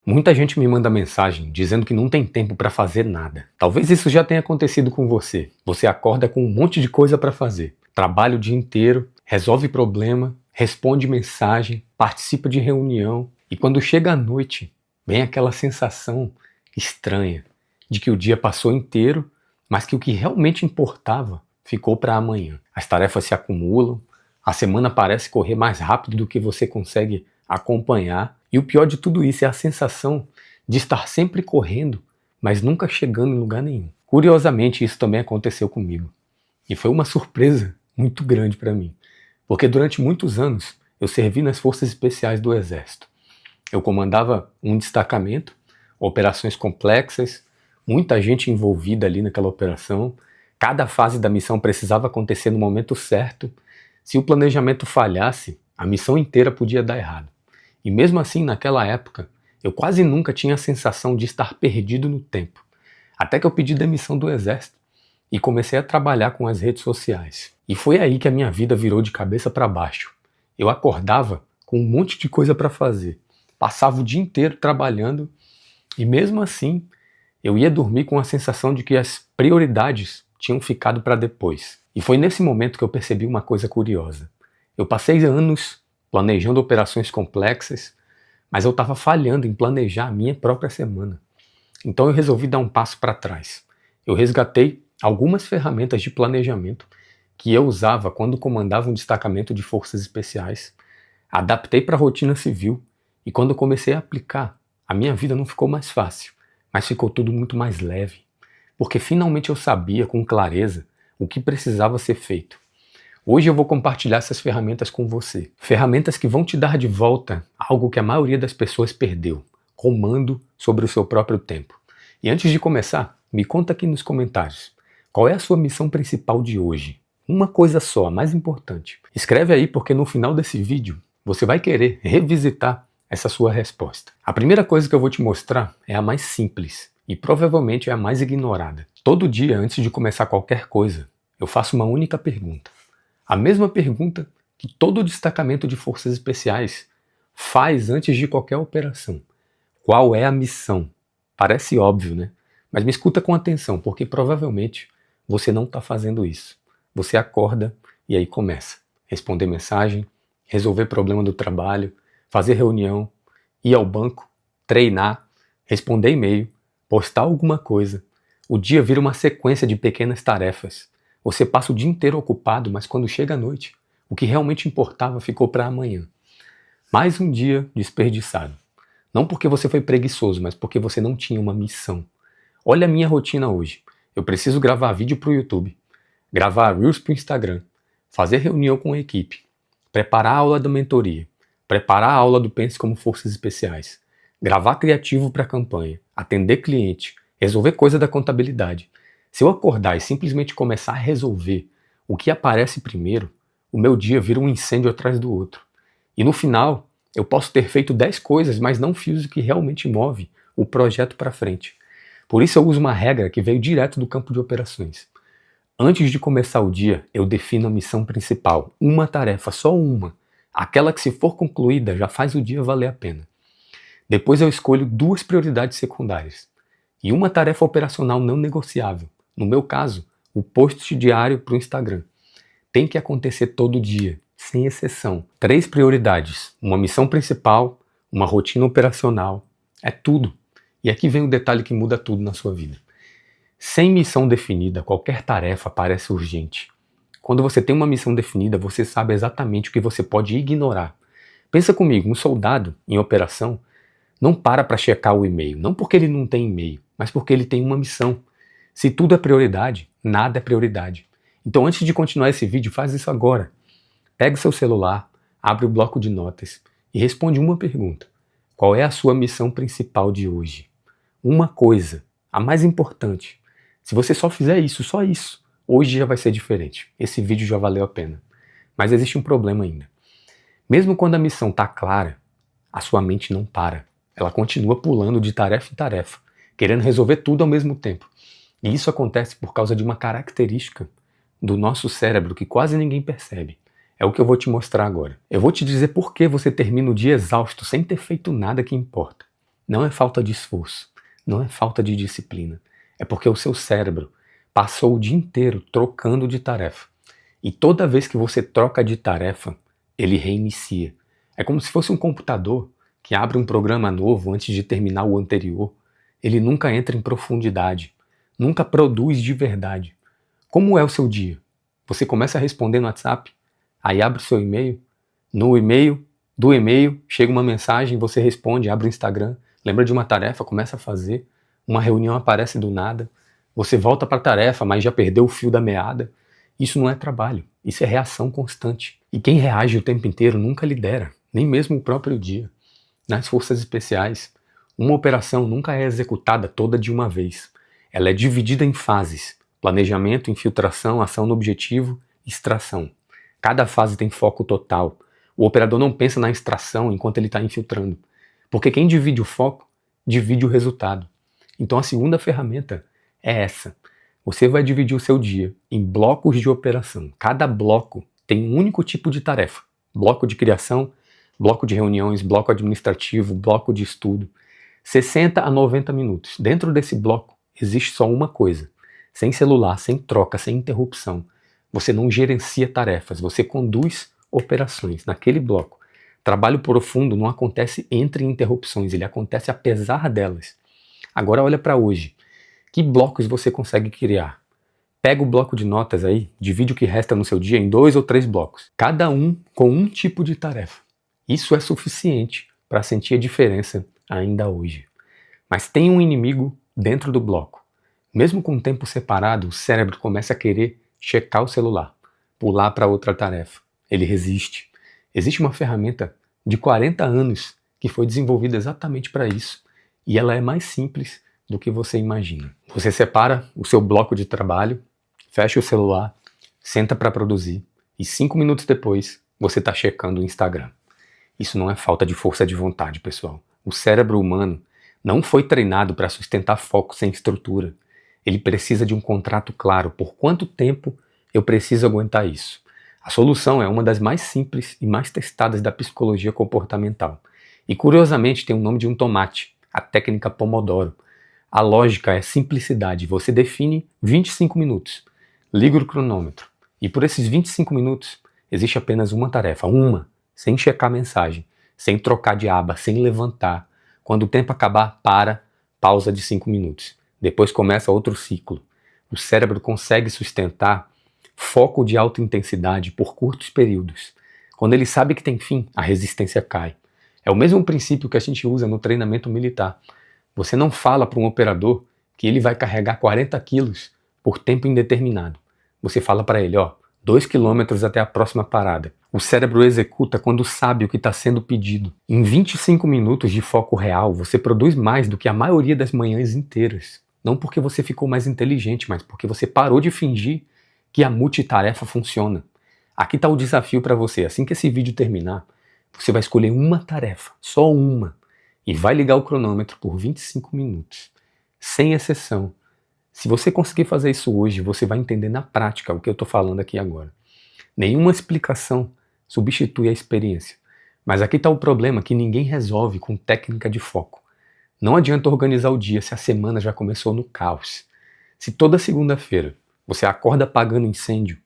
Muita gente me manda mensagem dizendo que não tem tempo para fazer nada. Talvez isso já tenha acontecido com você. Você acorda com um monte de coisa para fazer. Trabalha o dia inteiro, resolve problema, responde mensagem, participa de reunião. E quando chega a noite, vem aquela sensação estranha de que o dia passou inteiro, mas que o que realmente importava ficou para amanhã. As tarefas se acumulam, a semana parece correr mais rápido do que você consegue acompanhar. E o pior de tudo isso é a sensação de estar sempre correndo, mas nunca chegando em lugar nenhum. Curiosamente, isso também aconteceu comigo. E foi uma surpresa muito grande para mim, porque durante muitos anos eu servi nas Forças Especiais do Exército. Eu comandava um destacamento, operações complexas, muita gente envolvida ali naquela operação. Cada fase da missão precisava acontecer no momento certo. Se o planejamento falhasse, a missão inteira podia dar errado. E mesmo assim, naquela época, eu quase nunca tinha a sensação de estar perdido no tempo. Até que eu pedi demissão do Exército e comecei a trabalhar com as redes sociais. E foi aí que a minha vida virou de cabeça para baixo. Eu acordava com um monte de coisa para fazer. Passava o dia inteiro trabalhando e mesmo assim eu ia dormir com a sensação de que as prioridades tinham ficado para depois. E foi nesse momento que eu percebi uma coisa curiosa. Eu passei anos planejando operações complexas, mas eu estava falhando em planejar a minha própria semana. Então eu resolvi dar um passo para trás. Eu resgatei algumas ferramentas de planejamento que eu usava quando comandava um destacamento de forças especiais, adaptei para a rotina civil e quando eu comecei a aplicar, a minha vida não ficou mais fácil, mas ficou tudo muito mais leve, porque finalmente eu sabia com clareza o que precisava ser feito. Hoje eu vou compartilhar essas ferramentas com você. Ferramentas que vão te dar de volta algo que a maioria das pessoas perdeu: comando sobre o seu próprio tempo. E antes de começar, me conta aqui nos comentários, qual é a sua missão principal de hoje? Uma coisa só, a mais importante. Escreve aí porque no final desse vídeo você vai querer revisitar essa sua resposta. A primeira coisa que eu vou te mostrar é a mais simples e provavelmente é a mais ignorada. Todo dia, antes de começar qualquer coisa, eu faço uma única pergunta. A mesma pergunta que todo destacamento de forças especiais faz antes de qualquer operação. Qual é a missão? Parece óbvio, né? Mas me escuta com atenção, porque provavelmente você não está fazendo isso. Você acorda e aí começa. Responder mensagem, resolver problema do trabalho, fazer reunião, ir ao banco, treinar, responder e-mail, postar alguma coisa. O dia vira uma sequência de pequenas tarefas. Você passa o dia inteiro ocupado, mas quando chega a noite, o que realmente importava ficou para amanhã. Mais um dia desperdiçado. Não porque você foi preguiçoso, mas porque você não tinha uma missão. Olha a minha rotina hoje. Eu preciso gravar vídeo para o YouTube, gravar Reels para o Instagram, fazer reunião com a equipe, preparar a aula da mentoria, preparar a aula do Pense como Forças Especiais, gravar criativo para a campanha, atender cliente, resolver coisa da contabilidade. Se eu acordar e simplesmente começar a resolver o que aparece primeiro, o meu dia vira um incêndio atrás do outro. E no final, eu posso ter feito 10 coisas, mas não fiz o que realmente move o projeto para frente. Por isso eu uso uma regra que veio direto do campo de operações. Antes de começar o dia, eu defino a missão principal. Uma tarefa, só uma. Aquela que, se for concluída, já faz o dia valer a pena. Depois eu escolho 2 prioridades secundárias. E uma tarefa operacional não negociável. No meu caso, o post diário para o Instagram. Tem que acontecer todo dia, sem exceção. 3 prioridades, uma missão principal, uma rotina operacional. É tudo. E aqui vem o detalhe que muda tudo na sua vida. Sem missão definida, qualquer tarefa parece urgente. Quando você tem uma missão definida, você sabe exatamente o que você pode ignorar. Pensa comigo, um soldado em operação não para checar o e-mail, não porque ele não tem e-mail, mas porque ele tem uma missão. Se tudo é prioridade, nada é prioridade. Então antes de continuar esse vídeo, faz isso agora. Pega seu celular, abre o bloco de notas e responde uma pergunta. Qual é a sua missão principal de hoje? Uma coisa, a mais importante. Se você só fizer isso, só isso, hoje já vai ser diferente. Esse vídeo já valeu a pena. Mas existe um problema ainda. Mesmo quando a missão está clara, a sua mente não para. Ela continua pulando de tarefa em tarefa, querendo resolver tudo ao mesmo tempo. E isso acontece por causa de uma característica do nosso cérebro que quase ninguém percebe. É o que eu vou te mostrar agora. Eu vou te dizer por que você termina o dia exausto sem ter feito nada que importa. Não é falta de esforço, não é falta de disciplina. É porque o seu cérebro passou o dia inteiro trocando de tarefa. E toda vez que você troca de tarefa, ele reinicia. É como se fosse um computador que abre um programa novo antes de terminar o anterior. Ele nunca entra em profundidade, nunca produz de verdade. Como é o seu dia? Você começa a responder no WhatsApp, aí abre o seu e-mail, do e-mail chega uma mensagem, você responde, abre o Instagram, lembra de uma tarefa, começa a fazer, uma reunião aparece do nada, você volta para a tarefa, mas já perdeu o fio da meada. Isso não é trabalho, isso é reação constante. E quem reage o tempo inteiro nunca lidera, nem mesmo o próprio dia. Nas forças especiais, uma operação nunca é executada toda de uma vez. Ela é dividida em fases: planejamento, infiltração, ação no objetivo, extração. Cada fase tem foco total. O operador não pensa na extração enquanto ele está infiltrando, porque quem divide o foco, divide o resultado. Então a segunda ferramenta é essa. Você vai dividir o seu dia em blocos de operação. Cada bloco tem um único tipo de tarefa: bloco de criação, bloco de reuniões, bloco administrativo, bloco de estudo. 60 a 90 minutos. Dentro desse bloco existe só uma coisa: sem celular, sem troca, sem interrupção. Você não gerencia tarefas, você conduz operações naquele bloco. Trabalho profundo não acontece entre interrupções, ele acontece apesar delas. Agora olha para hoje. Que blocos você consegue criar? Pega o bloco de notas aí, divide o que resta no seu dia em 2 ou 3 blocos, cada um com um tipo de tarefa. Isso é suficiente para sentir a diferença ainda hoje. Mas tem um inimigo dentro do bloco. Mesmo com o tempo separado, o cérebro começa a querer checar o celular, pular para outra tarefa. Ele resiste. Existe uma ferramenta de 40 anos que foi desenvolvida exatamente para isso, e ela é mais simples do que você imagina. Você separa o seu bloco de trabalho, fecha o celular, senta para produzir, e 5 minutos depois você está checando o Instagram. Isso não é falta de força de vontade, pessoal. O cérebro humano não foi treinado para sustentar foco sem estrutura. Ele precisa de um contrato claro. Por quanto tempo eu preciso aguentar isso? A solução é uma das mais simples e mais testadas da psicologia comportamental. E curiosamente tem o nome de um tomate, a técnica Pomodoro. A lógica é simplicidade. Você define 25 minutos, liga o cronômetro. E por esses 25 minutos existe apenas uma tarefa, sem checar mensagem, sem trocar de aba, sem levantar. Quando o tempo acabar, pausa de 5 minutos. Depois começa outro ciclo. O cérebro consegue sustentar foco de alta intensidade por curtos períodos. Quando ele sabe que tem fim, a resistência cai. É o mesmo princípio que a gente usa no treinamento militar. Você não fala para um operador que ele vai carregar 40 quilos por tempo indeterminado. Você fala para ele, 2 quilômetros até a próxima parada. O cérebro executa quando sabe o que está sendo pedido. Em 25 minutos de foco real, você produz mais do que a maioria das manhãs inteiras. Não porque você ficou mais inteligente, mas porque você parou de fingir que a multitarefa funciona. Aqui está o desafio para você. Assim que esse vídeo terminar, você vai escolher uma tarefa, só uma, e vai ligar o cronômetro por 25 minutos, sem exceção. Se você conseguir fazer isso hoje, você vai entender na prática o que eu estou falando aqui agora. Nenhuma explicação substitui a experiência. Mas aqui está o problema que ninguém resolve com técnica de foco. Não adianta organizar o dia se a semana já começou no caos. Se toda segunda-feira você acorda apagando incêndio,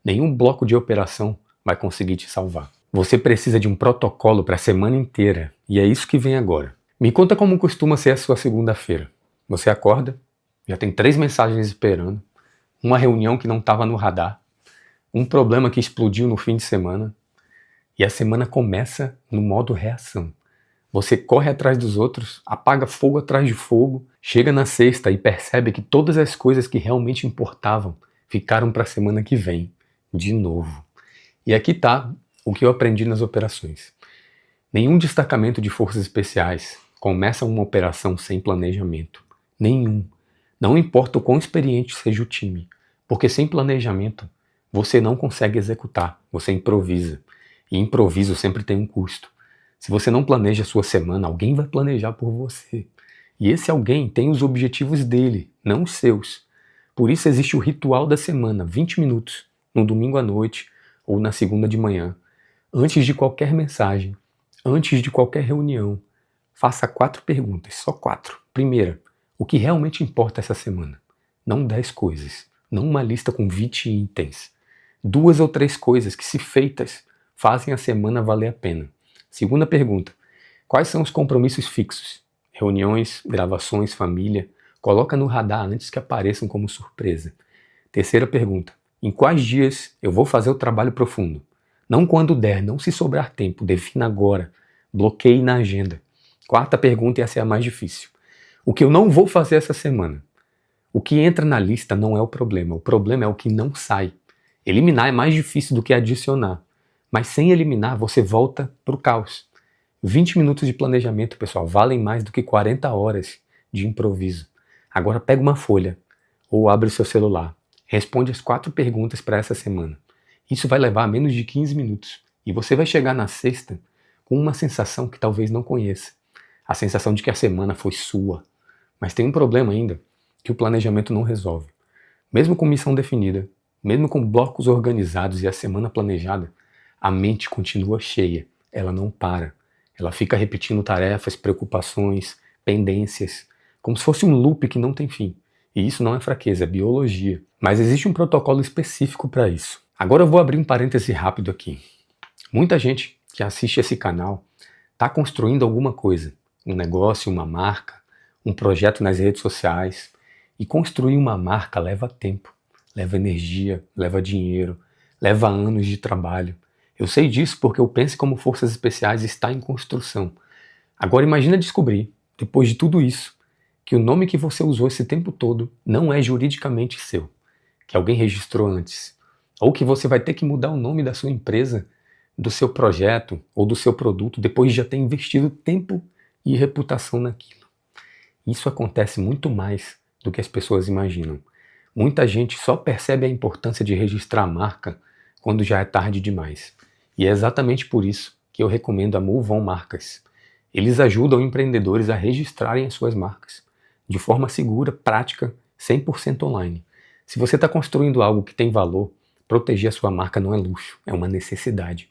nenhum bloco de operação vai conseguir te salvar. Você precisa de um protocolo para a semana inteira, e é isso que vem agora. Me conta como costuma ser a sua segunda-feira. Você acorda, já tem 3 mensagens esperando, uma reunião que não estava no radar, um problema que explodiu no fim de semana, e a semana começa no modo reação. Você corre atrás dos outros, apaga fogo atrás de fogo, chega na sexta e percebe que todas as coisas que realmente importavam ficaram para a semana que vem, de novo. E aqui está o que eu aprendi nas operações. Nenhum destacamento de forças especiais começa uma operação sem planejamento. Nenhum. Não importa o quão experiente seja o time, porque sem planejamento você não consegue executar, você improvisa. E improviso sempre tem um custo. Se você não planeja a sua semana, alguém vai planejar por você. E esse alguém tem os objetivos dele, não os seus. Por isso existe o ritual da semana, 20 minutos, no domingo à noite ou na segunda de manhã. Antes de qualquer mensagem, antes de qualquer reunião, Faça 4 perguntas, só 4. Primeira, o que realmente importa essa semana? Não 10 coisas, não uma lista com 20 itens. 2 ou 3 coisas que, se feitas, fazem a semana valer a pena. Segunda pergunta, quais são os compromissos fixos? Reuniões, gravações, família. Coloca no radar antes que apareçam como surpresa. Terceira pergunta, em quais dias eu vou fazer o trabalho profundo? Não quando der, não se sobrar tempo, defina agora. Bloqueie na agenda. Quarta pergunta, e essa é a mais difícil. O que eu não vou fazer essa semana? O que entra na lista não é o problema é o que não sai. Eliminar é mais difícil do que adicionar, mas sem eliminar você volta para o caos. 20 minutos de planejamento, pessoal, valem mais do que 40 horas de improviso. Agora pega uma folha ou abre o seu celular, responde as 4 perguntas para essa semana. Isso vai levar menos de 15 minutos e você vai chegar na sexta com uma sensação que talvez não conheça. A sensação de que a semana foi sua. Mas tem um problema ainda, que o planejamento não resolve. Mesmo com missão definida, mesmo com blocos organizados e a semana planejada, a mente continua cheia, ela não para. Ela fica repetindo tarefas, preocupações, pendências, como se fosse um loop que não tem fim. E isso não é fraqueza, é biologia. Mas existe um protocolo específico para isso. Agora eu vou abrir um parêntese rápido aqui. Muita gente que assiste esse canal está construindo alguma coisa, um negócio, uma marca, um projeto nas redes sociais. E construir uma marca leva tempo, leva energia, leva dinheiro, leva anos de trabalho. Eu sei disso porque o Pense Como Forças Especiais está em construção. Agora imagina descobrir, depois de tudo isso, que o nome que você usou esse tempo todo não é juridicamente seu, que alguém registrou antes, ou que você vai ter que mudar o nome da sua empresa, do seu projeto ou do seu produto depois de já ter investido tempo e reputação naquilo. Isso acontece muito mais do que as pessoas imaginam. Muita gente só percebe a importância de registrar a marca quando já é tarde demais. E é exatamente por isso que eu recomendo a Move On Marcas. Eles ajudam empreendedores a registrarem as suas marcas de forma segura, prática, 100% online. Se você está construindo algo que tem valor, proteger a sua marca não é luxo, é uma necessidade.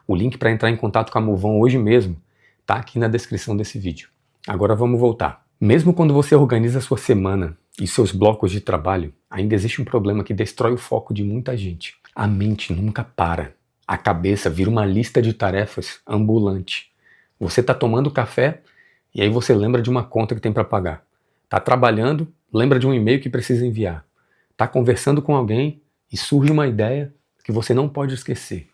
O link para entrar em contato com a Move On hoje mesmo está aqui na descrição desse vídeo. Agora vamos voltar. Mesmo quando você organiza a sua semana e seus blocos de trabalho, ainda existe um problema que destrói o foco de muita gente. A mente nunca para. A cabeça vira uma lista de tarefas ambulante. Você está tomando café e aí você lembra de uma conta que tem para pagar. Está trabalhando, lembra de um e-mail que precisa enviar. Está conversando com alguém e surge uma ideia que você não pode esquecer.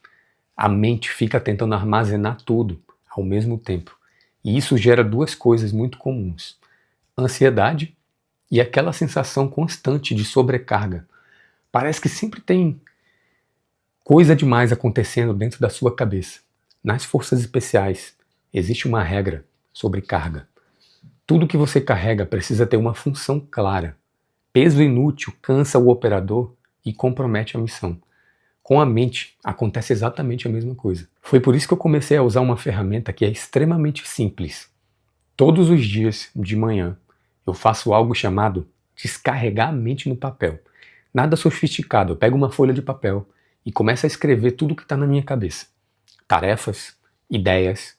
A mente fica tentando armazenar tudo ao mesmo tempo. E isso gera 2 coisas muito comuns. Ansiedade e aquela sensação constante de sobrecarga. Parece que sempre tem coisa demais acontecendo dentro da sua cabeça. Nas forças especiais existe uma regra sobre carga. Tudo que você carrega precisa ter uma função clara. Peso inútil cansa o operador e compromete a missão. Com a mente acontece exatamente a mesma coisa. Foi por isso que eu comecei a usar uma ferramenta que é extremamente simples. Todos os dias, de manhã, eu faço algo chamado descarregar a mente no papel. Nada sofisticado, eu pego uma folha de papel e começo a escrever tudo que está na minha cabeça. Tarefas, ideias,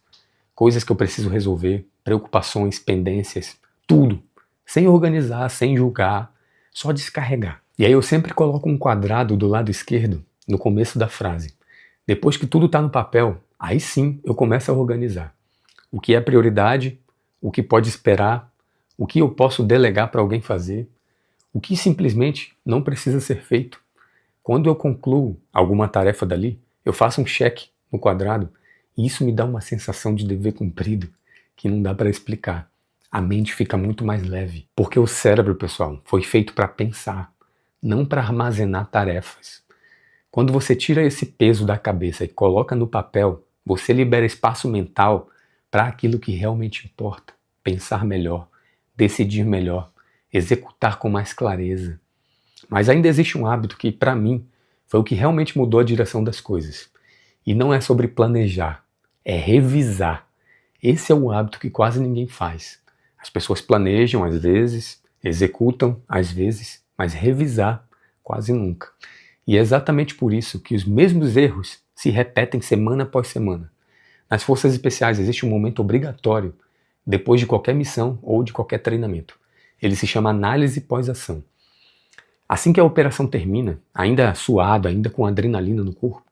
coisas que eu preciso resolver, preocupações, pendências, tudo. Sem organizar, sem julgar, só descarregar. E aí eu sempre coloco um quadrado do lado esquerdo no começo da frase. Depois que tudo está no papel, aí sim eu começo a organizar. O que é prioridade, o que pode esperar, o que eu posso delegar para alguém fazer, o que simplesmente não precisa ser feito. Quando eu concluo alguma tarefa dali, eu faço um check no quadrado e isso me dá uma sensação de dever cumprido que não dá para explicar. A mente fica muito mais leve, porque o cérebro, pessoal, foi feito para pensar, não para armazenar tarefas. Quando você tira esse peso da cabeça e coloca no papel, você libera espaço mental para aquilo que realmente importa. Pensar melhor, decidir melhor, executar com mais clareza. Mas ainda existe um hábito que, para mim, foi o que realmente mudou a direção das coisas. E não é sobre planejar, é revisar. Esse é um hábito que quase ninguém faz. As pessoas planejam às vezes, executam às vezes, mas revisar quase nunca. E é exatamente por isso que os mesmos erros se repetem semana após semana. Nas forças especiais existe um momento obrigatório depois de qualquer missão ou de qualquer treinamento. Ele se chama análise pós-ação. Assim que a operação termina, ainda suado, ainda com adrenalina no corpo,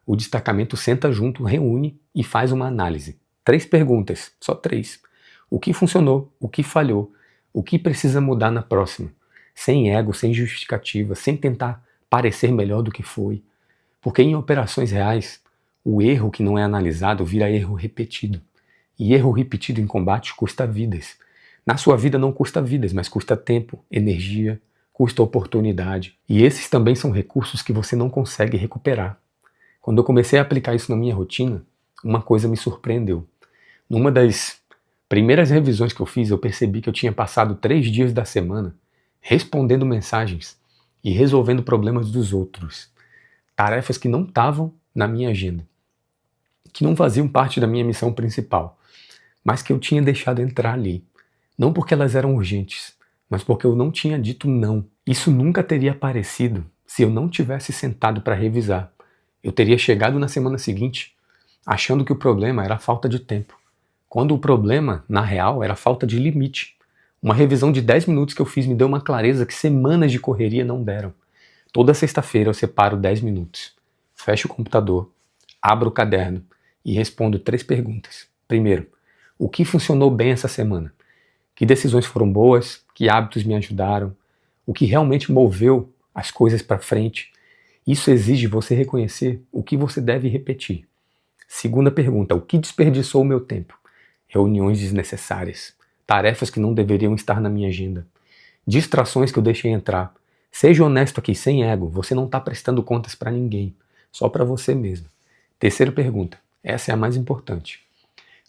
o destacamento senta junto, reúne e faz uma análise. 3 perguntas, só 3. O que funcionou, o que falhou, o que precisa mudar na próxima. Sem ego, sem justificativa, sem tentar parecer melhor do que foi. Porque em operações reais, o erro que não é analisado vira erro repetido. E erro repetido em combate custa vidas. Na sua vida não custa vidas, mas custa tempo, energia, custa oportunidade. E esses também são recursos que você não consegue recuperar. Quando eu comecei a aplicar isso na minha rotina, uma coisa me surpreendeu. Numa das primeiras revisões que eu fiz, eu percebi que eu tinha passado 3 dias da semana respondendo mensagens e resolvendo problemas dos outros. Tarefas que não estavam na minha agenda, que não faziam parte da minha missão principal, mas que eu tinha deixado entrar ali. Não porque elas eram urgentes, mas porque eu não tinha dito não. Isso nunca teria aparecido se eu não tivesse sentado para revisar. Eu teria chegado na semana seguinte achando que o problema era a falta de tempo, quando o problema, na real, era a falta de limite. Uma revisão de 10 minutos que eu fiz me deu uma clareza que semanas de correria não deram. Toda sexta-feira eu separo 10 minutos, fecho o computador, abro o caderno e respondo 3 perguntas. Primeiro, o que funcionou bem essa semana? Que decisões foram boas? Que hábitos me ajudaram? O que realmente moveu as coisas para frente? Isso exige você reconhecer o que você deve repetir. Segunda pergunta, o que desperdiçou o meu tempo? Reuniões desnecessárias, tarefas que não deveriam estar na minha agenda, distrações que eu deixei entrar. Seja honesto aqui, sem ego, você não está prestando contas para ninguém, só para você mesmo. Terceira pergunta, essa é a mais importante.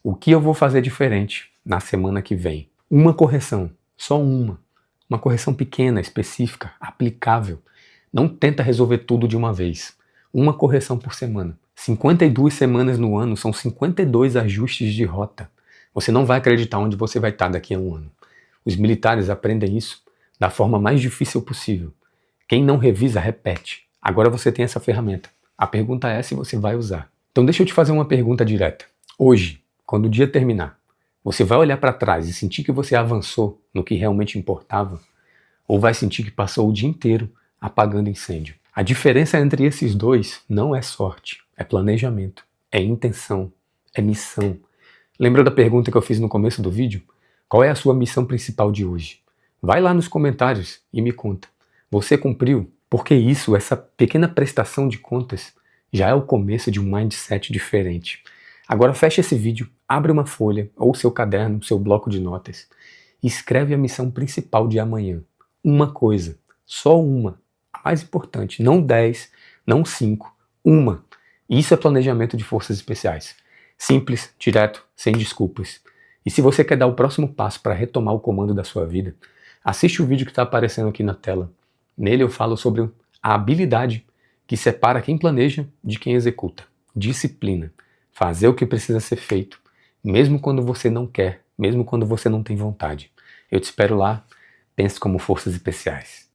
O que eu vou fazer diferente na semana que vem? Uma correção, só uma. Uma correção pequena, específica, aplicável. Não tenta resolver tudo de uma vez. Uma correção por semana. 52 semanas no ano são 52 ajustes de rota. Você não vai acreditar onde você vai estar daqui a um ano. Os militares aprendem isso da forma mais difícil possível. Quem não revisa, repete. Agora você tem essa ferramenta. A pergunta é se você vai usar. Então deixa eu te fazer uma pergunta direta. Hoje, quando o dia terminar, você vai olhar para trás e sentir que você avançou no que realmente importava? Ou vai sentir que passou o dia inteiro apagando incêndio? A diferença entre esses dois não é sorte, é planejamento, é intenção, é missão. Lembra da pergunta que eu fiz no começo do vídeo? Qual é a sua missão principal de hoje? Vai lá nos comentários e me conta. Você cumpriu? Porque isso, essa pequena prestação de contas, já é o começo de um mindset diferente. Agora fecha esse vídeo, abre uma folha, ou seu caderno, seu bloco de notas, e escreve a missão principal de amanhã. Uma coisa, só uma. A mais importante, não 10, não 5, uma. Isso é planejamento de forças especiais. Simples, direto, sem desculpas. E se você quer dar o próximo passo para retomar o comando da sua vida, assiste o vídeo que está aparecendo aqui na tela. Nele eu falo sobre a habilidade que separa quem planeja de quem executa. Disciplina. Fazer o que precisa ser feito, mesmo quando você não quer, mesmo quando você não tem vontade. Eu te espero lá. Pense como forças especiais.